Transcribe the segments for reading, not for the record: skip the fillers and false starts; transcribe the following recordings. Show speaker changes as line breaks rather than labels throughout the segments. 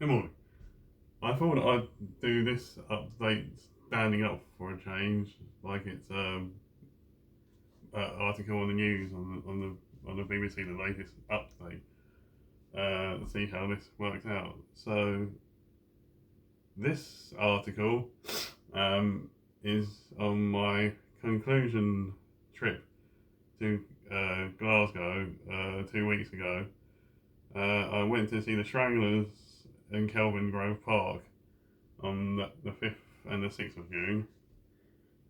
Good morning. I thought I'd do this update standing up for a change, like it's article on the news on the BBC, the latest update, to see how this works out. So this article is on my conclusion trip to Glasgow 2 weeks ago. I went to see the Stranglers in Kelvingrove Park on the 5th and the 6th of June,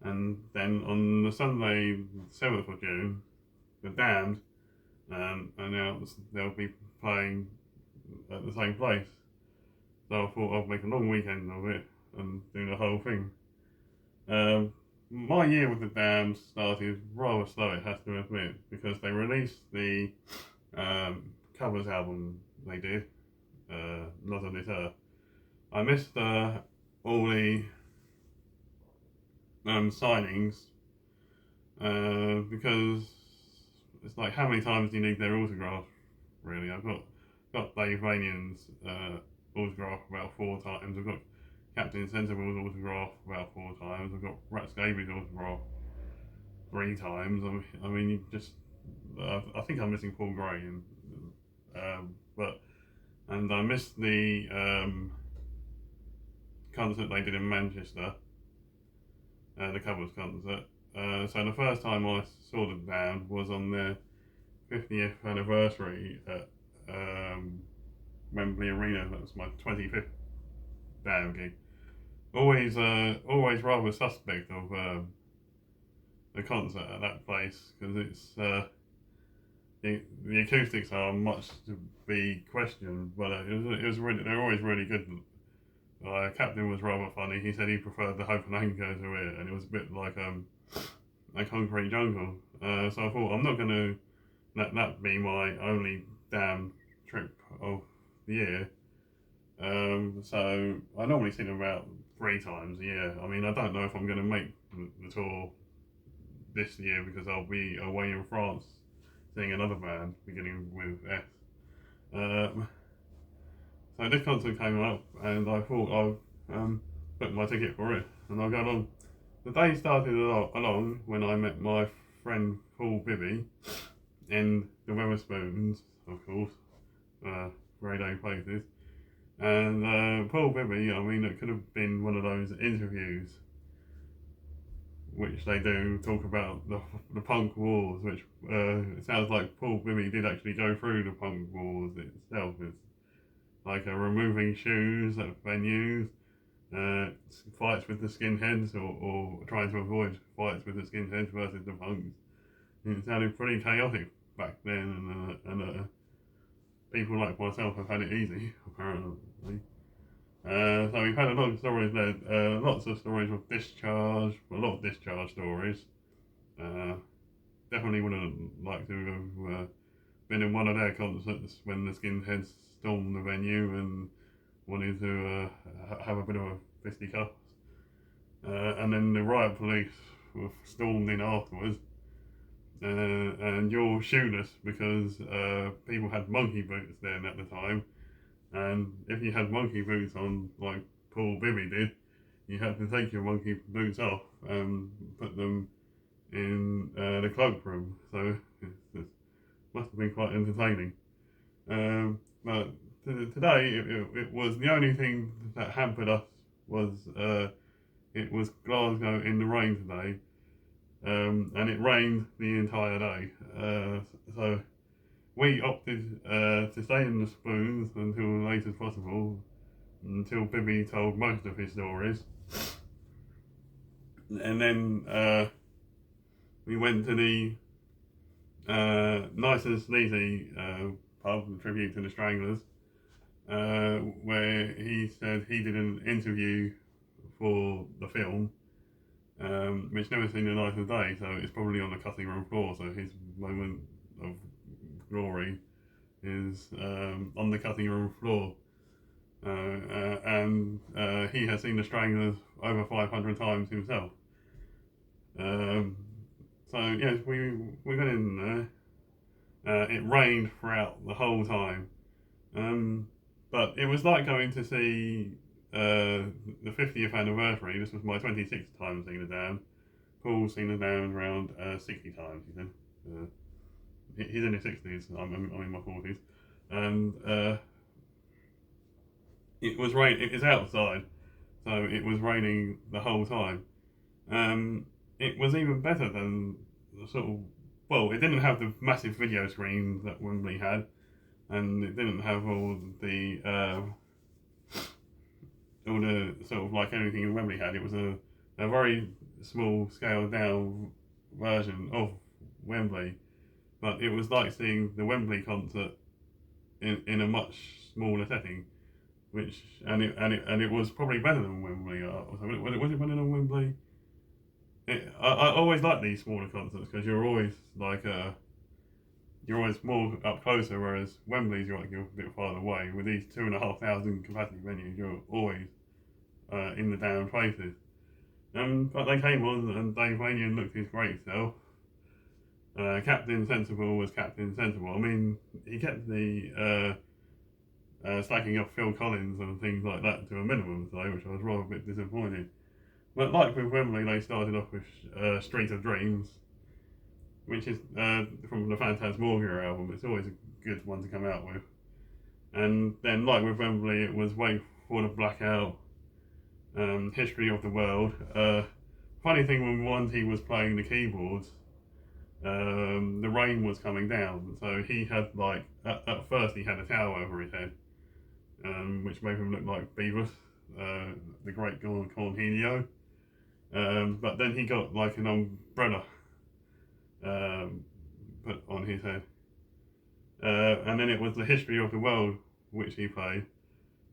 and then on the Sunday, 7th of June, the Damned announced they'll be playing at the same place. So I thought I'd make a long weekend of it and do the whole thing. My year with the Damned started rather slow, it has to admit, because they released the covers album they did, Not on This Earth. I missed all the signings because it's like, how many times do you need their autograph? Really, I've got Dave Vanian's autograph about 4 times. I've got Captain Sensible's autograph about 4 times. I've got Rat Scabies' autograph 3 times. I mean, I think I'm missing Paul Gray, and I missed the concert they did in Manchester, the covers concert. So the first time I saw the band was on their 50th anniversary at Wembley Arena. That was my 25th band gig. Always rather suspect of the concert at that place, because it's the acoustics are much to be questioned, but it was really, they're always really good. Captain was rather funny. He said he preferred the Hope and Anchor to it, and it was a bit like a Concrete Jungle. So I thought, I'm not going to let that be my only damn trip of the year. So I normally see them about 3 times a year. I mean, I don't know if I'm going to make the tour this year, because I'll be away in France seeing another band beginning with S. So this concert came up, and I thought I'd book my ticket for it, and I'll go along. The day started along when I met my friend Paul Bibby in the Wetherspoons, of course, radio places. And Paul Bibby, I mean, it could have been one of those interviews which they do talk about the punk wars, which it sounds like Paul Bibby did actually go through the punk wars itself. It's like removing shoes at venues, fights with the skinheads, or trying to avoid fights with the skinheads versus the punks. It sounded pretty chaotic back then, and people like myself have had it easy, apparently. So we've had a lot of stories there, lots of stories of discharge, a lot of discharge stories. Definitely would have liked to have been in one of their concerts when the skinheads stormed the venue and wanted to have a bit of a fisticuffs. And then the riot police were stormed in afterwards. And you're shoeless because people had monkey boots then at the time. And if you had monkey boots on, like Paul Bibby did, you had to take your monkey boots off and put them in the cloakroom. So it must have been quite entertaining. But today, it was the only thing that hampered us was it was Glasgow in the rain today, and it rained the entire day. So we opted to stay in the Spoons until late as possible, until Bibby told most of his stories. And then we went to the Nice and Sneezy pub, tribute to the Stranglers, where he said he did an interview for the film, which never seen the light of day, so it's probably on the cutting room floor, so his moment of glory is on the cutting room floor. And he has seen the Stranglers over 500 times himself. So yes, we went in there. It rained throughout the whole time. But it was like going to see the 50th anniversary. This was my 26th time seeing the Dam. Paul's seen the Dam around 60 times, you know. He's in his 60s, I'm in my 40s. And it was rain. It was outside, so it was raining the whole time. It was even better than the sort of. Well, it didn't have the massive video screen that Wembley had, and it didn't have all the sort of like everything in Wembley had. It was a very small scaled down version of Wembley, but it was like seeing the Wembley concert in a much smaller setting, which and it was probably better than Wembley. Was it better than Wembley? I always like these smaller concerts because you're always like you're always more up closer, whereas Wembley's you're a bit farther away. With these 2,500 capacity venues, you're always in the damn places. But they came on and Dave Vanian looked his great self. Captain Sensible was Captain Sensible. I mean, he kept the slacking off Phil Collins and things like that to a minimum today, which I was rather a bit disappointed. But like with Wembley, they started off with Street of Dreams, which is from the Phantasmagoria album. It's always a good one to come out with. And then, like with Wembley, it was Wait for the Blackout, History of the World. Funny thing, when once he was playing the keyboards, the rain was coming down, so he had like at first he had a towel over his head, which made him look like Beavis, the great Cornelio. But then he got like an umbrella put on his head, and then it was the History of the World which he played.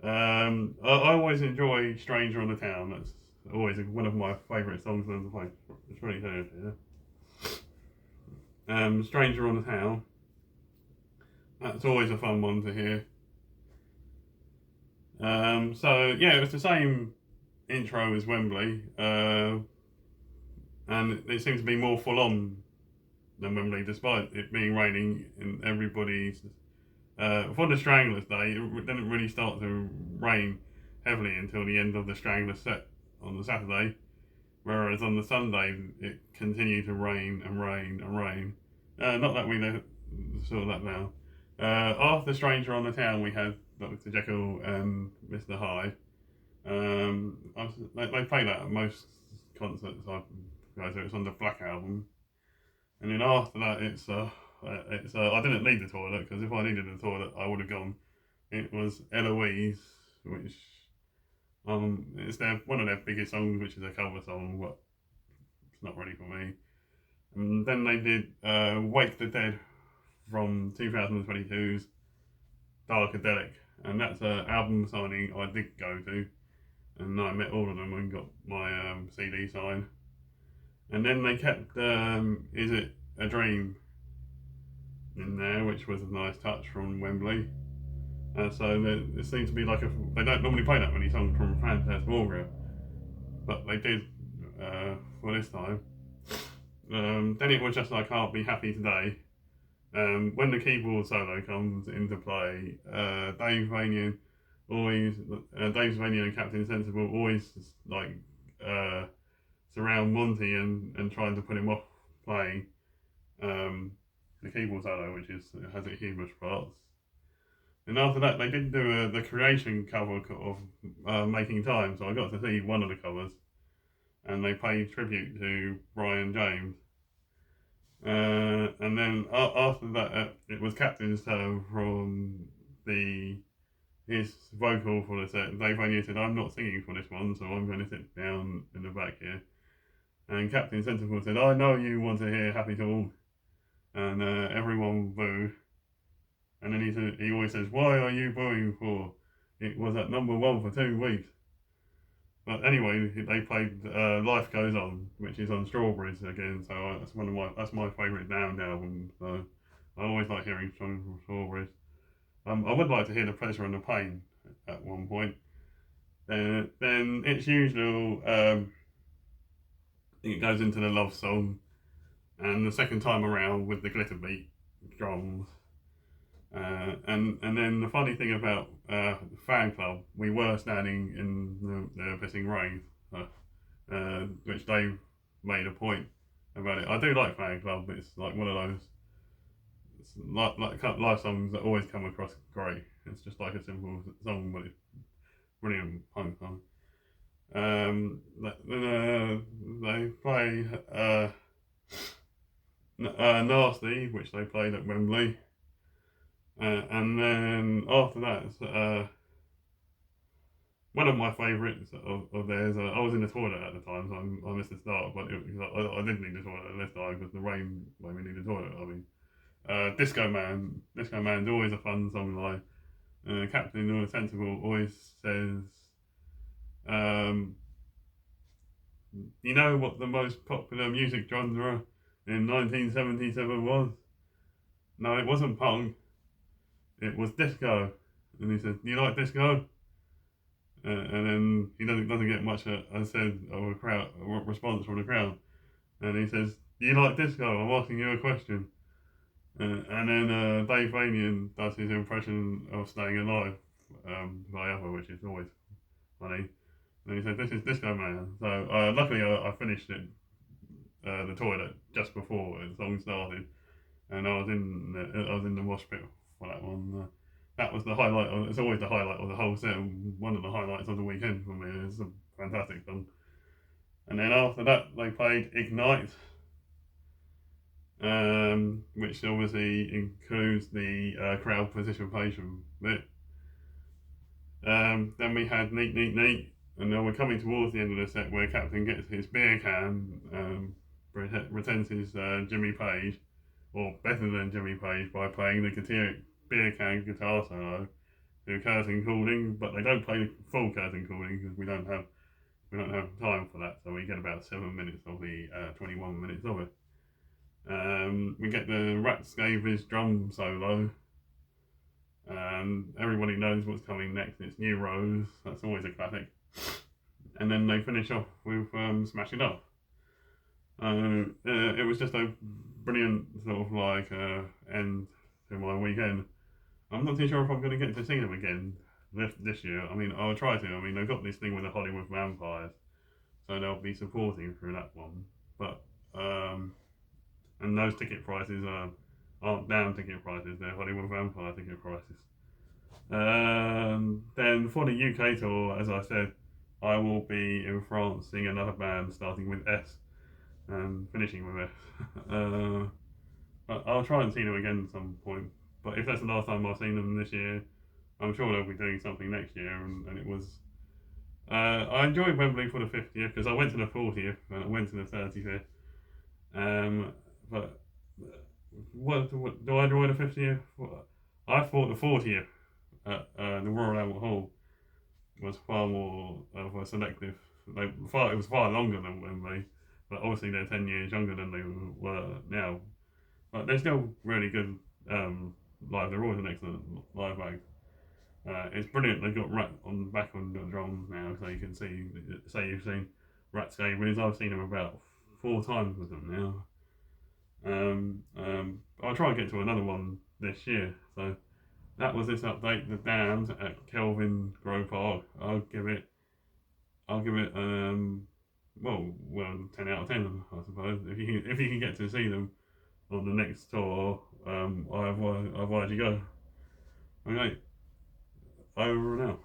I always enjoy Stranger on the Town. That's always one of my favourite songs to play. It's really good, yeah. Stranger on the Town. That's always a fun one to hear. So yeah, it was the same intro as Wembley, and it seemed to be more full on than Wembley, despite it being raining and everybody's. For the Stranglers Day, it didn't really start to rain heavily until the end of the Stranglers set on the Saturday, whereas on the Sunday it continued to rain and rain and rain. Not that we saw that now. After Stranger on the Town, we had Dr. Jekyll and Mr. Hyde. They play that at most concerts I go to. It's on the Black album, and then after that, it's I didn't need the toilet because if I needed the toilet, I would have gone. It was Eloise, which it's one of their biggest songs, which is a cover song, but it's not really for me. And then they did Wake the Dead from 2022's Darkadelic, and that's an album signing I did go to, and I met all of them and got my CD signed. And then they kept Is It a Dream in there, which was a nice touch from Wembley. So it seems to be like they don't normally play that many songs from Phantasmagoria, but they did for this time. Then it was just I Can't Be Happy Today. When the keyboard solo comes into play, Dave Vanian and Captain Sensible always like surround Monty and trying to put him off playing the keyboard solo, which has its humorous parts. And after that, they did do the creation cover of Making Time, so I got to see one of the covers, and they paid tribute to Brian James. And then after that, it was Captain's turn from his vocal for the set. Dave Vanier said, "I'm not singing for this one, so I'm going to sit down in the back here." And Captain Sensible said, "I know you want to hear Happy Talk," and everyone booed. And then he always says, "Why are you booing for? It was at number 1 for 2 weeks." But anyway, they played "Life Goes On," which is on Strawberries again. So that's my favourite Damned album. So I always like hearing songs from Strawberries. I would like to hear "The Pleasure and the Pain" at one point. Then it's usual. It goes into the love song, and the second time around with the glitter beat drums. And then the funny thing about the fan club, we were standing in the pissing rain, which Dave made a point about it. I do like fan club, but it's like one of those, it's like live songs that always come across great. It's just like a simple song, but it's brilliant punk song. They play Nasty, which they played at Wembley. And then after that, one of my favourites of theirs. I was in the toilet at the time, so I missed the start, but I did need the toilet this time because the rain made me need the toilet. I mean, Disco Man. Disco Man's always a fun song. Like Captain or Sensible always says, um, "You know what the most popular music genre in 1977 was? No, it wasn't punk. It was disco." And he said, "Do you like disco?" And then he doesn't get much, I said, of a response from the crowd. And he says, "Do you like disco? I'm asking you a question." And then Dave Vanian does his impression of Staying Alive by Upper, which is always funny. And he said, "This is Disco Man." So luckily I finished it, the toilet, just before the song started. And I was in the wash pit for that one. That was the highlight. It's always the highlight of the whole set. One of the highlights of the weekend for me. It's a fantastic song. And then after that, they played Ignite, which obviously includes the crowd participation bit. Then we had Neat Neat Neat, and then we're coming towards the end of the set where Captain gets his beer can, pretends he's Jimmy Page, or better than Jimmy Page by playing the beer can guitar solo to Curtin Cooling, but they don't play the full Curtin Cooling because we don't have time for that, so we get about 7 minutes of the 21 minutes of it. We get the Rat Scabies drum solo. Everybody knows what's coming next. It's New Rose. That's always a classic. And then they finish off with Smash It Up. It was just a brilliant sort of like end to my weekend. I'm not too sure if I'm going to get to see them again this year. I mean, I'll try to. I mean, they've got this thing with the Hollywood Vampires, so they'll be supporting through that one. But and those ticket prices aren't down ticket prices; they're Hollywood Vampire ticket prices. Then for the UK tour, as I said, I will be in France seeing another band starting with S and finishing with S. I'll try and see them again at some point. But if that's the last time I've seen them this year, I'm sure they'll be doing something next year. And it was. I enjoyed Wembley for the 50th because I went to the 40th and I went to the 35th. But what do I enjoy the 50th? I thought the 40th at the Royal Albert Hall was far more of a selective. It was far longer than Wembley, but obviously they're 10 years younger than they were now. But they're still really good live. They're always an excellent live act. It's brilliant. They've got Rat on the back on the drums now, so you can see. Say you've seen Rat Scabies. I've seen them about 4 times with them now. I'll try and get to another one this year. So that was this update. The Dams at Kelvingrove Park. I'll give it well 10 out of 10, I suppose. If you can get to see them on the next tour, I advise you go. Okay, over now.